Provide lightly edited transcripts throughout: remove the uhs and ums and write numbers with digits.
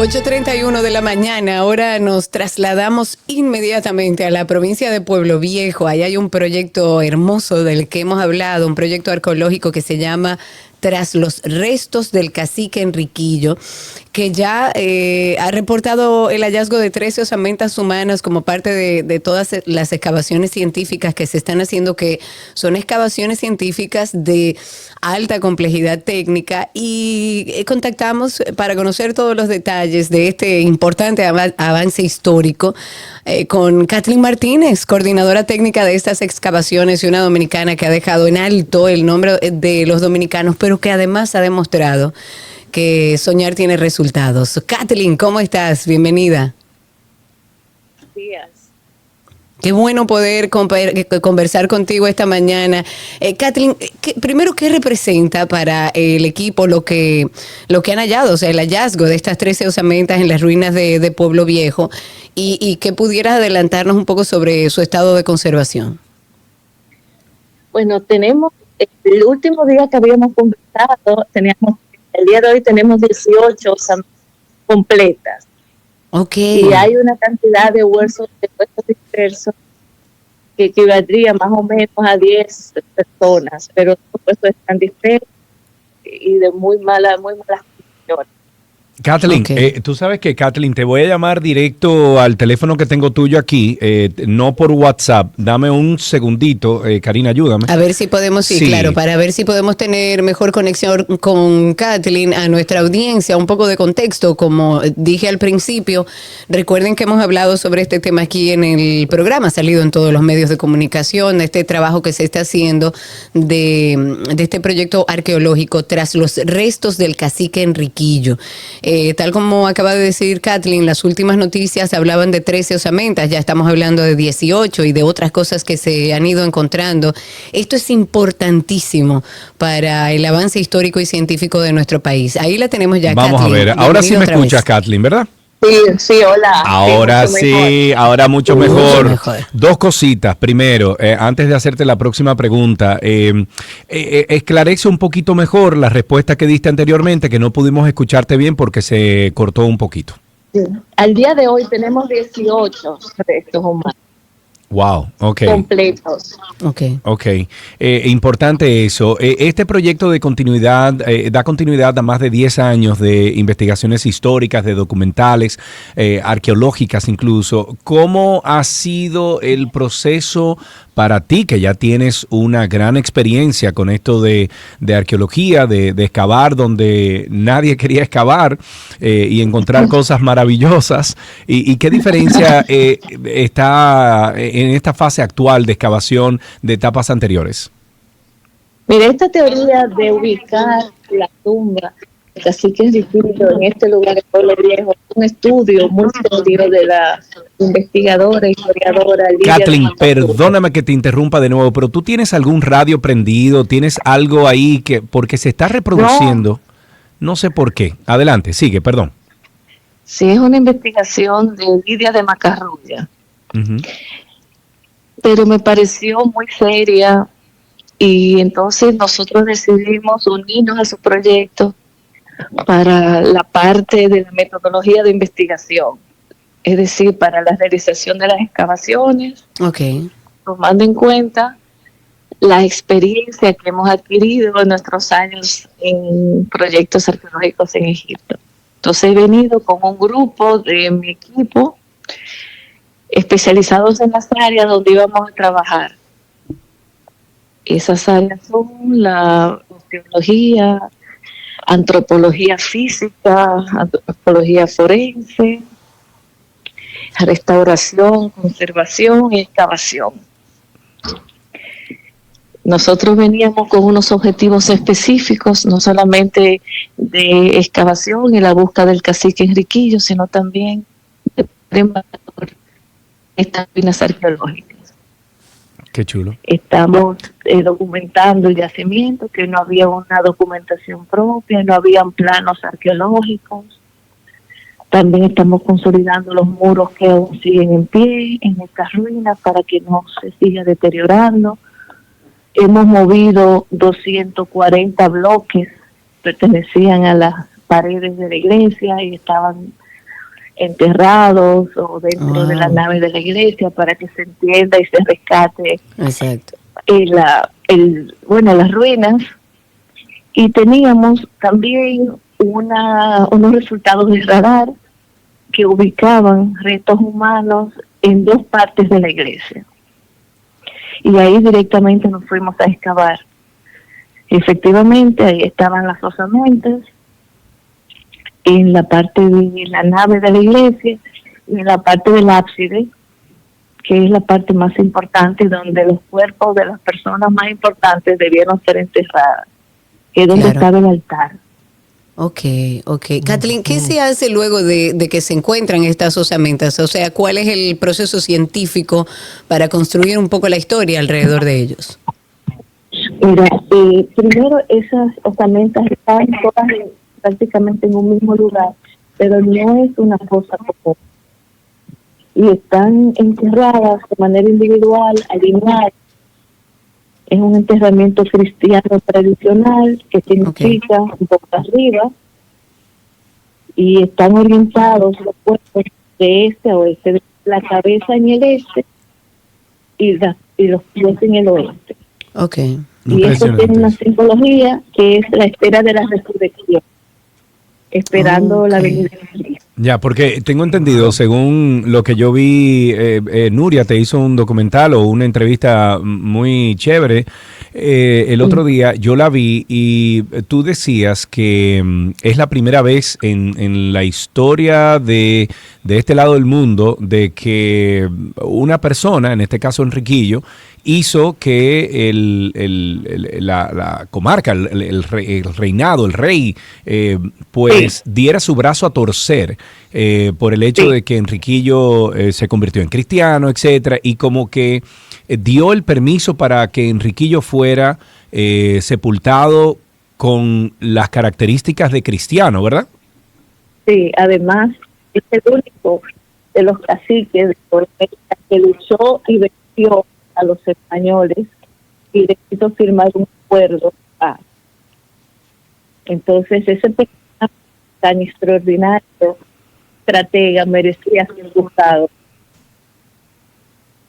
8:31 de la mañana, ahora nos trasladamos inmediatamente a la provincia de Pueblo Viejo. Ahí hay un proyecto hermoso del que hemos hablado, un proyecto arqueológico que se llama Tras los restos del cacique Enriquillo, que ya ha reportado el hallazgo de 13 osamentas humanas como parte de todas las excavaciones científicas que se están haciendo, que son excavaciones científicas de alta complejidad técnica, y contactamos para conocer todos los detalles de este importante avance histórico con Kathleen Martínez, coordinadora técnica de estas excavaciones y una dominicana que ha dejado en alto el nombre de los dominicanos, pero que además ha demostrado que soñar tiene resultados. Kathleen, ¿cómo estás? Bienvenida. Buenos días. Qué bueno poder conversar contigo esta mañana. Kathleen, primero, ¿qué representa para el equipo lo que han hallado? O sea, el hallazgo de estas 13 osamentas en las ruinas de Pueblo Viejo, y que pudieras adelantarnos un poco sobre su estado de conservación. Bueno, tenemos, el último día que habíamos conversado, el día de hoy tenemos 18 osamentas completas. Okay. Y hay una cantidad de huesos dispersos que equivaldría más o menos a 10 personas, pero los huesos están dispersos y de muy malas condiciones. Kathleen, Okay. tú sabes que, Kathleen, te voy a llamar directo al teléfono que tengo tuyo aquí, no por WhatsApp. Dame un segundito, Karina, ayúdame. A ver si podemos, sí, claro, para ver si podemos tener mejor conexión con Kathleen, a nuestra audiencia, un poco de contexto. Como dije al principio, recuerden que hemos hablado sobre este tema aquí en el programa, ha salido en todos los medios de comunicación, de este trabajo que se está haciendo de este proyecto arqueológico Tras los restos del cacique Enriquillo. Tal como acaba de decir Kathleen, las últimas noticias hablaban de 13 osamentas, ya estamos hablando de 18 y de otras cosas que se han ido encontrando. Esto es importantísimo para el avance histórico y científico de nuestro país. Ahí la tenemos ya, Vamos Kathleen. a ver, ahora sí me Bienvenida escuchas, otra vez. Kathleen, ¿verdad? Sí, hola. Ahora sí, ahora mucho mejor. mejor. Dos cositas. Primero, antes de hacerte la próxima pregunta, esclarece un poquito mejor la respuesta que diste anteriormente, que no pudimos escucharte bien porque se cortó un poquito. Sí. Al día de hoy tenemos 18 restos humanos Wow, ok. completos. Ok, importante eso. Este proyecto de continuidad da continuidad a más de 10 años de investigaciones históricas, de documentales, arqueológicas incluso. ¿Cómo ha sido el proceso para ti, que ya tienes una gran experiencia con esto de arqueología, de excavar donde nadie quería excavar y encontrar cosas maravillosas? ¿Y qué diferencia está en esta fase actual de excavación de etapas anteriores? Mira, esta teoría de ubicar la tumba del cacique Enriquillo en este lugar de Pueblo Viejo es un estudio muy serio de la investigadora e historiadora Lidia Kathleen, de Macarrulla. perdóname que te interrumpa de nuevo, pero tú tienes algún radio prendido, tienes algo ahí que, porque se está reproduciendo, no sé por qué. Adelante, sigue, perdón. Sí, es una investigación de Lidia de Macarrulla, Uh-huh. pero me pareció muy seria y entonces nosotros decidimos unirnos a su proyecto para la parte de la metodología de investigación, es decir, para la realización de las excavaciones, Okay. tomando en cuenta la experiencia que hemos adquirido en nuestros años en proyectos arqueológicos en Egipto. Entonces he venido con un grupo de mi equipo especializados en las áreas donde íbamos a trabajar. Esas áreas son la osteología, antropología física, antropología forense, restauración, conservación y excavación. Nosotros veníamos con unos objetivos específicos, no solamente de excavación y la búsqueda del cacique Enriquillo, sino también de estas ruinas arqueológicas. Qué chulo. Estamos documentando el yacimiento, que no había una documentación propia, no habían planos arqueológicos. También estamos consolidando los muros que aún siguen en pie en estas ruinas para que no se siga deteriorando. Hemos movido 240 bloques, pertenecían a las paredes de la iglesia y estaban enterrados o dentro de la nave de la iglesia, para que se entienda y se rescate. Exacto. Las ruinas. Y teníamos también unos resultados de radar que ubicaban restos humanos en 2 partes de la iglesia. Y ahí directamente nos fuimos a excavar. Efectivamente, ahí estaban las osamentas, en la parte de la nave de la iglesia y en la parte del ábside, que es la parte más importante, donde los cuerpos de las personas más importantes debieron ser enterradas, que es donde estaba el altar. Ok. Kathleen, ¿qué se hace luego de que se encuentran estas osamentas? O sea, ¿cuál es el proceso científico para construir un poco la historia alrededor de ellos? Mira, primero esas osamentas están todas prácticamente en un mismo lugar, pero no es una fosa común. Y están enterradas de manera individual, alineadas. Es un enterramiento cristiano tradicional, que significa boca arriba, y están orientados los cuerpos de este a oeste, la cabeza en el este y los pies en el oeste. Okay. Y eso tiene una simbología que es la espera de la resurrección, esperando la venida de Cristo. Ya, porque tengo entendido, según lo que yo vi, Nuria te hizo un documental o una entrevista muy chévere el otro día, yo la vi y tú decías que es la primera vez en la historia de este lado del mundo de que una persona, en este caso Enriquillo, hizo que la comarca, el reinado, el rey, diera su brazo a torcer por el hecho de que Enriquillo se convirtió en cristiano, etcétera, y como que dio el permiso para que Enriquillo fuera sepultado con las características de cristiano, ¿verdad? Sí, además es el único de los caciques de América que luchó y venció a los españoles y les hizo firmar un acuerdo de paz. Entonces ese personaje tan extraordinario, estratega, merecía ser buscado.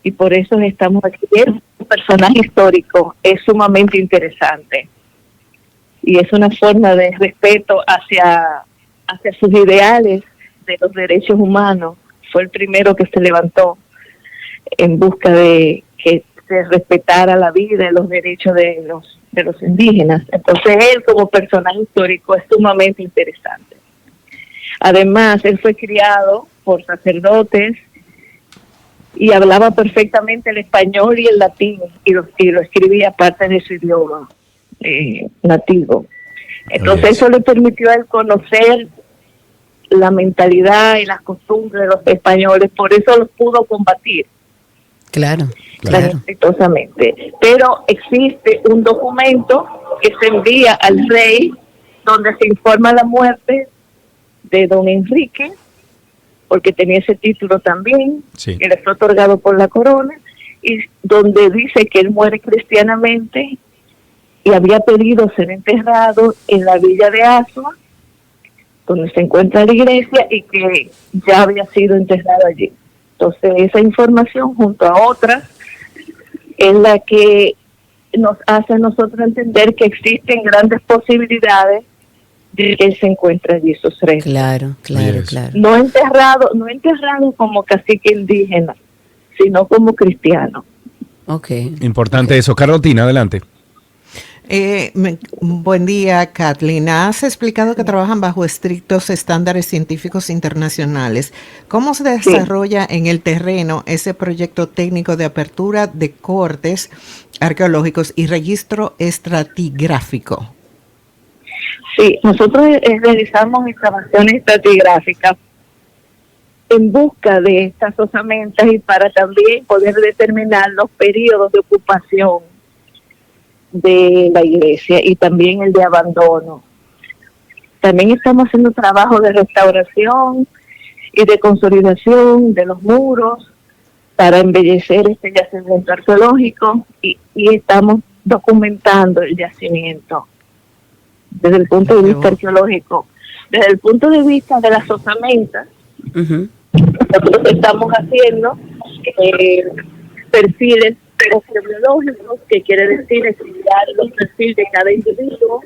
Y por eso estamos aquí. Es un personaje histórico, es sumamente interesante. Y es una forma de respeto hacia sus ideales de los derechos humanos. Fue el primero que se levantó en busca de que se respetara la vida y los derechos de los indígenas. Entonces él como personaje histórico es sumamente interesante. Además, él fue criado por sacerdotes y hablaba perfectamente el español y el latín y lo escribía parte de su idioma nativo. Entonces eso le permitió a él conocer la mentalidad y las costumbres de los españoles, por eso los pudo combatir. Claro. Exitosamente. Pero existe un documento que se envía al rey donde se informa la muerte de don Enrique, porque tenía ese título también, que le fue otorgado por la corona, y donde dice que él muere cristianamente y había pedido ser enterrado en la villa de Asua, donde se encuentra la iglesia, y que ya había sido enterrado allí. Entonces esa información junto a otras es la que nos hace a nosotros entender que existen grandes posibilidades de que él se encuentre allí, sus restos. Claro. No enterrado como cacique indígena, sino como cristiano. Importante eso. Carlotina, adelante. Buen día, Kathleen. Has explicado que trabajan bajo estrictos estándares científicos internacionales. ¿Cómo se desarrolla en el terreno ese proyecto técnico de apertura de cortes arqueológicos y registro estratigráfico? Sí, nosotros realizamos excavaciones estratigráficas en busca de estas osamentas y para también poder determinar los periodos de ocupación de la iglesia y también el de abandono. También estamos haciendo trabajo de restauración y de consolidación de los muros para embellecer este yacimiento arqueológico y estamos documentando el yacimiento desde el punto de vista arqueológico. Desde el punto de vista de las osamentas, Ujú. Nosotros estamos haciendo perfiles osteobiológicos, que quiere decir estudiar los perfiles de cada individuo,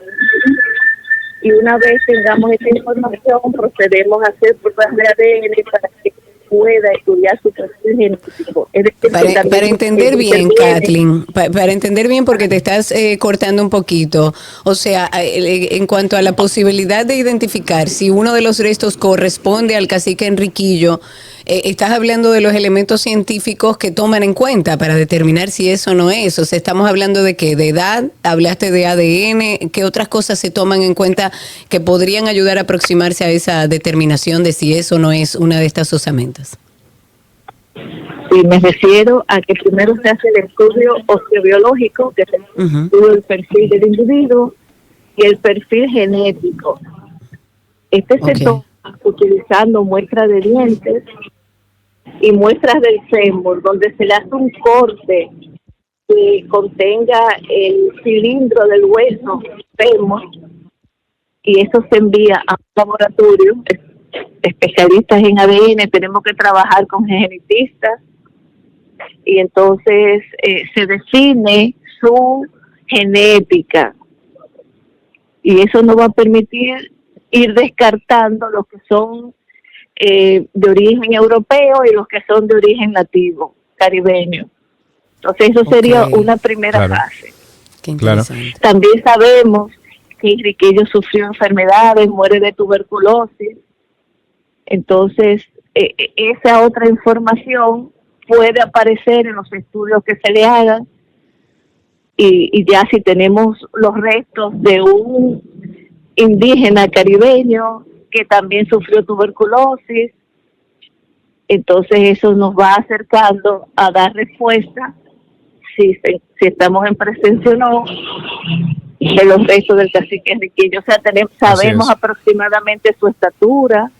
y una vez tengamos esta información procedemos a hacer pruebas de ADN para que pueda estudiar su perfil genético. Es decir, Para entender bien, Kathleen, para entender bien, porque te estás cortando un poquito, o sea, en cuanto a la posibilidad de identificar si uno de los restos corresponde al cacique Enriquillo, estás hablando de los elementos científicos que toman en cuenta para determinar si eso no es. O sea, estamos hablando de qué, de edad, hablaste de ADN, ¿qué otras cosas se toman en cuenta que podrían ayudar a aproximarse a esa determinación de si eso no es una de estas osamentas? Sí, me refiero a que primero se hace el estudio osteobiológico, que es el estudio del perfil del individuo, y el perfil genético. Se toma utilizando muestras de dientes y muestras del fémur, donde se le hace un corte que contenga el cilindro del hueso fémur, y eso se envía a un laboratorio, especialistas en ADN. Tenemos que trabajar con genetistas, y entonces se define su genética, y eso nos va a permitir ir descartando los que son de origen europeo y los que son de origen nativo, caribeño. Entonces eso sería una primera fase. Claro. También sabemos que Enriquillo sufrió enfermedades, muere de tuberculosis. Entonces esa otra información puede aparecer en los estudios que se le hagan, y ya si tenemos los restos de un indígena caribeño que también sufrió tuberculosis, entonces eso nos va acercando a dar respuesta si estamos en presencia o no de los restos del cacique Enriquillo. O sea, sabemos aproximadamente su estatura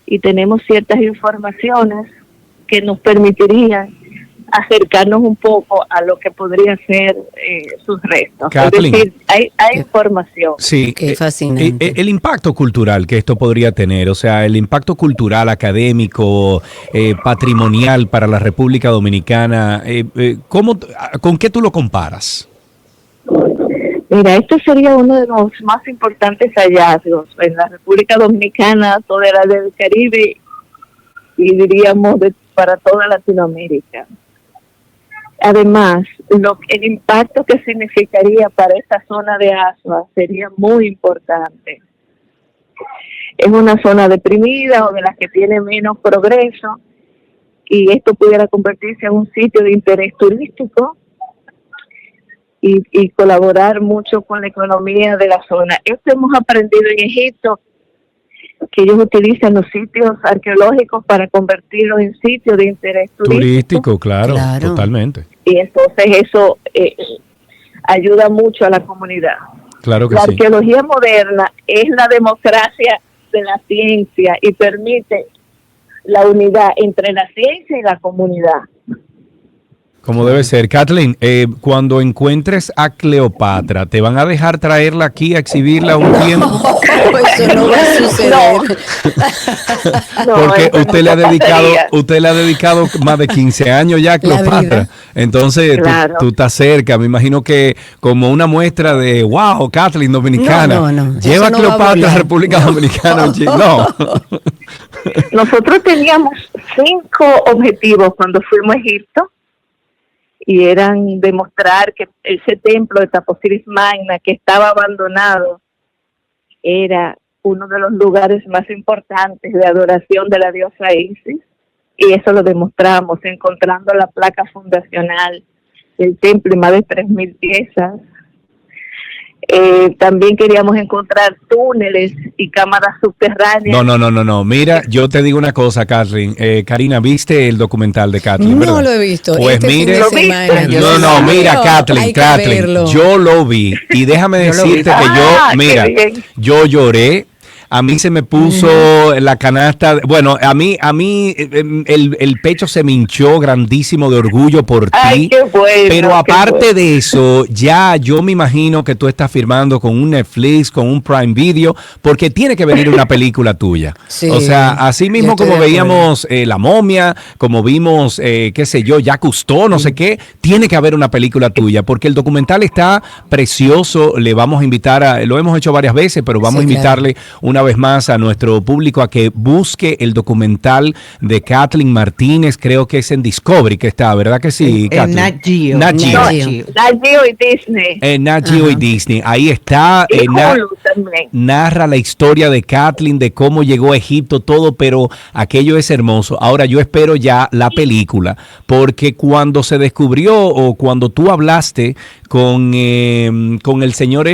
y tenemos ciertas informaciones que nos permitirían acercarnos un poco a lo que podría ser sus restos. Kathleen, es decir, hay información. Sí, qué fascinante. El impacto cultural que esto podría tener, o sea, el impacto cultural, académico, patrimonial para la República Dominicana, ¿con qué tú lo comparas? Mira, esto sería uno de los más importantes hallazgos en la República Dominicana, toda la del Caribe, y diríamos para toda Latinoamérica. Además, el impacto que significaría para esta zona de Azua sería muy importante. Es una zona deprimida o de las que tiene menos progreso, y esto pudiera convertirse en un sitio de interés turístico y colaborar mucho con la economía de la zona. Esto hemos aprendido en Egipto, que ellos utilizan los sitios arqueológicos para convertirlos en sitios de interés turístico. Claro, totalmente. Y entonces eso ayuda mucho a la comunidad. Claro que la sí. arqueología moderna es la democracia de la ciencia y permite la unidad entre la ciencia y la comunidad. Como debe ser. Kathleen, cuando encuentres a Cleopatra, ¿te van a dejar traerla aquí a exhibirla un tiempo? Eso no va a suceder. Porque usted le ha dedicado más de 15 años ya a Cleopatra. Entonces, claro, tú estás cerca. Me imagino que como una muestra de, wow, Kathleen dominicana. No. Lleva a Cleopatra a la República Dominicana. No. Nosotros teníamos 5 objetivos cuando fuimos a Egipto. Y eran demostrar que ese templo de Taposiris Magna, que estaba abandonado, era uno de los lugares más importantes de adoración de la diosa Isis, y eso lo demostramos encontrando la placa fundacional del templo y más de 3,000 piezas. También queríamos encontrar túneles y cámaras subterráneas. No. Mira, yo te digo una cosa, Kathleen. Karina, ¿viste el documental de Kathleen? No, ¿verdad? lo he visto. Pues mire, mira, Kathleen, yo lo vi. Y déjame decirte que yo lloré. A mí se me puso la canasta. Bueno, a mí el pecho se me hinchó grandísimo de orgullo por ti. Ay, qué bueno. Pero aparte bueno. de eso, ya yo me imagino que tú estás firmando con un Netflix, con un Prime Video, porque tiene que venir una película tuya. Sí, o sea, así yo mismo estoy como de acuerdo. veíamos La Momia, como vimos, qué sé yo, Jacques Cousteau, no sé qué, tiene que haber una película tuya, porque el documental está precioso. Le vamos a invitar lo hemos hecho varias veces, pero vamos Sí, a invitarle claro. una vez más a nuestro público a que busque el documental de Kathleen Martínez. Creo que es en Discovery que está, ¿verdad que sí, En Kathleen? Nat Geo. Nat Geo. Nat No, Geo. Nat Geo y Disney. Nat Geo y Disney. Ahí está. Y Hulu también. Narra la historia de Kathleen, de cómo llegó a Egipto, todo, pero aquello es hermoso. Ahora yo espero ya la película, porque cuando se descubrió o cuando tú hablaste con el señor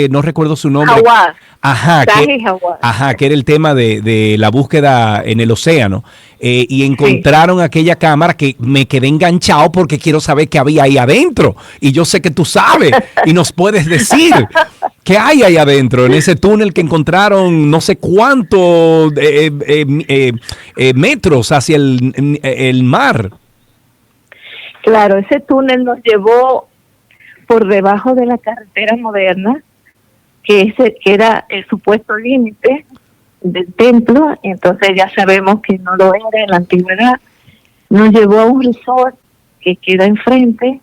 no recuerdo su nombre. Hawass. Ajá, Zahi Hawass. que era el tema de la búsqueda en el océano. Y encontraron aquella cámara que me quedé enganchado porque quiero saber qué había ahí adentro. Y yo sé que tú sabes y nos puedes decir qué hay ahí adentro, en ese túnel que encontraron no sé cuántos metros hacia el mar. Claro, ese túnel nos llevó por debajo de la carretera moderna, que era el supuesto límite del templo. Entonces ya sabemos que no lo era en la antigüedad. Nos llevó a un resort que queda enfrente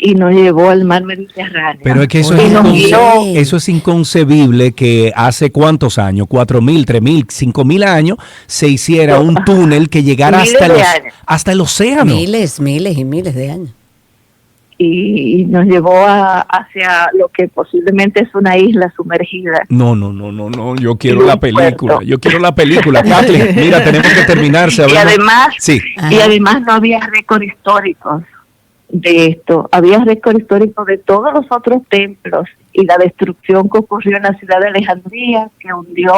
y nos llevó al mar Mediterráneo. Pero es que eso, Y nos guió. eso es inconcebible que hace cuántos años, 4.000, 3.000, 5.000 años, se hiciera un túnel que llegara Miles de años. hasta el océano. Miles y miles de años. Y nos llevó hacia lo que posiblemente es una isla sumergida. No, yo quiero la película, Kathleen. Mira, tenemos que terminar. Y además, sí. y además no había récords históricos de esto. Había récord histórico de todos los otros templos y la destrucción que ocurrió en la ciudad de Alejandría, que hundió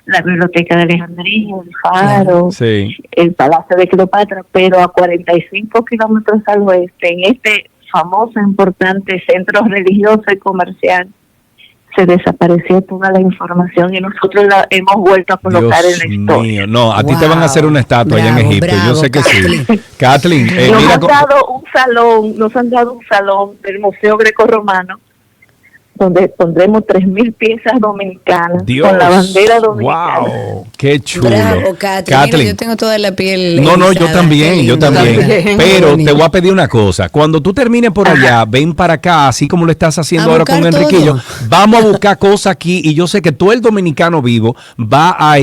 la biblioteca de Alejandría, el faro, Sí. el palacio de Cleopatra, pero a 45 kilómetros al oeste, en este famoso, importante centro religioso y comercial, se desapareció toda la información y nosotros la hemos vuelto a colocar Dios en la historia. mío, no, a ti te Wow. van a hacer una estatua allá en Bravo, Egipto, yo bravo, sé que Kathleen. sí. Kathleen, Nos mira, han dado un salón del Museo Grecorromano donde pondremos 3.000 piezas dominicanas Dios, con la bandera dominicana. wow, qué chulo. Bravo, Kathleen. Mira, yo tengo toda la piel No, yo erizada. también, Qué yo lindo, también. ¿verdad? Pero Bonito. te voy a pedir una cosa. Cuando tú termines por allá, ven para acá, así como lo estás haciendo A ahora con buscar Enriquillo. todo. Vamos a buscar cosas aquí y yo sé que todo el dominicano vivo va a,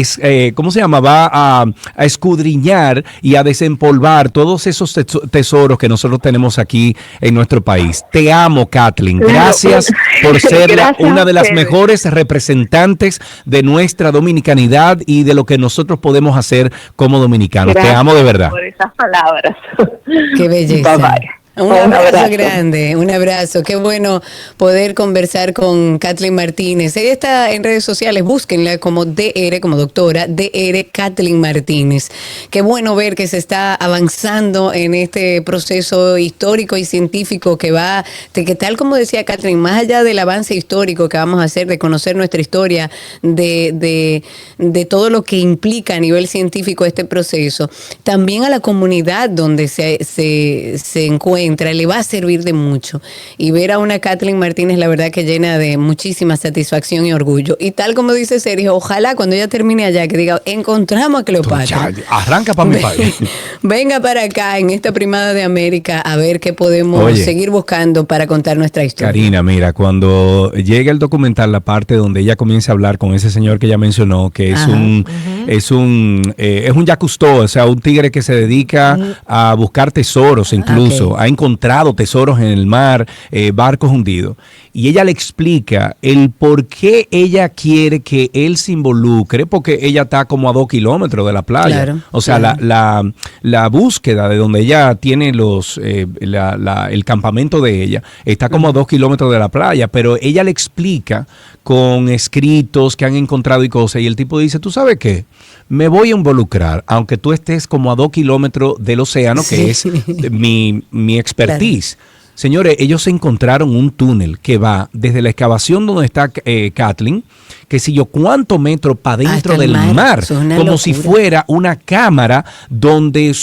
¿cómo se llama? Va a escudriñar y a desempolvar todos esos tesoros que nosotros tenemos aquí en nuestro país. Te amo, Kathleen. Gracias por ser Gracias una a de las ustedes. mejores representantes de nuestra dominicanidad y de lo que nosotros podemos hacer como dominicanos. Te Gracias amo de verdad. por esas palabras. Qué belleza. Bye bye. Un abrazo grande, un abrazo. Qué bueno poder conversar con Kathleen Martínez. Ella está en redes sociales, búsquenla como DR, como doctora, DR Kathleen Martínez. Qué bueno ver que se está avanzando en este proceso histórico y científico que va, que tal como decía Kathleen, más allá del avance histórico que vamos a hacer, de conocer nuestra historia, de todo lo que implica a nivel científico este proceso, también a la comunidad donde se encuentra, le va a servir de mucho. Y ver a una Kathleen Martínez, la verdad que llena de muchísima satisfacción y orgullo. Y tal como dice Sergio, ojalá cuando ella termine allá, que diga, encontramos a Cleopatra. Arranca para mi país. Venga para acá, en esta primada de América, a ver qué podemos seguir buscando para contar nuestra historia. Karina, mira, cuando llega el documental, la parte donde ella comienza a hablar con ese señor que ella mencionó, que es es un Jacques Cousteau, o sea, un tigre que se dedica a buscar tesoros incluso, ha encontrado tesoros en el mar, barcos hundidos. Y ella le explica el por qué ella quiere que él se involucre, porque ella está como a 2 kilómetros de la playa. Claro, o sea, la búsqueda de donde ella tiene el campamento de ella está como a 2 kilómetros de la playa, pero ella le explica con escritos que han encontrado y cosas, y el tipo dice, ¿tú sabes qué? Me voy a involucrar, aunque tú estés como a 2 kilómetros del océano, que es mi expertise. Claro. Señores, ellos encontraron un túnel que va desde la excavación donde está Kathleen, que si yo cuánto metro para dentro del mar, como locura. si fuera una cámara donde,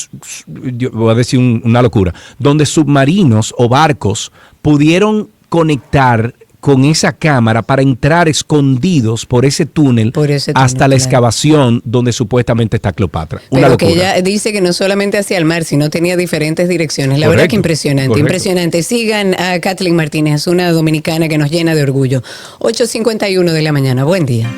yo voy a decir una locura, donde submarinos o barcos pudieron conectar con esa cámara para entrar escondidos por ese túnel, hasta la excavación donde supuestamente está Cleopatra. Una Pero locura. que ella dice que no solamente hacia el mar, sino tenía diferentes direcciones. La Correcto, verdad que impresionante, correcto. impresionante. Sigan a Kathleen Martínez, una dominicana que nos llena de orgullo. 8:51 de la mañana. Buen día.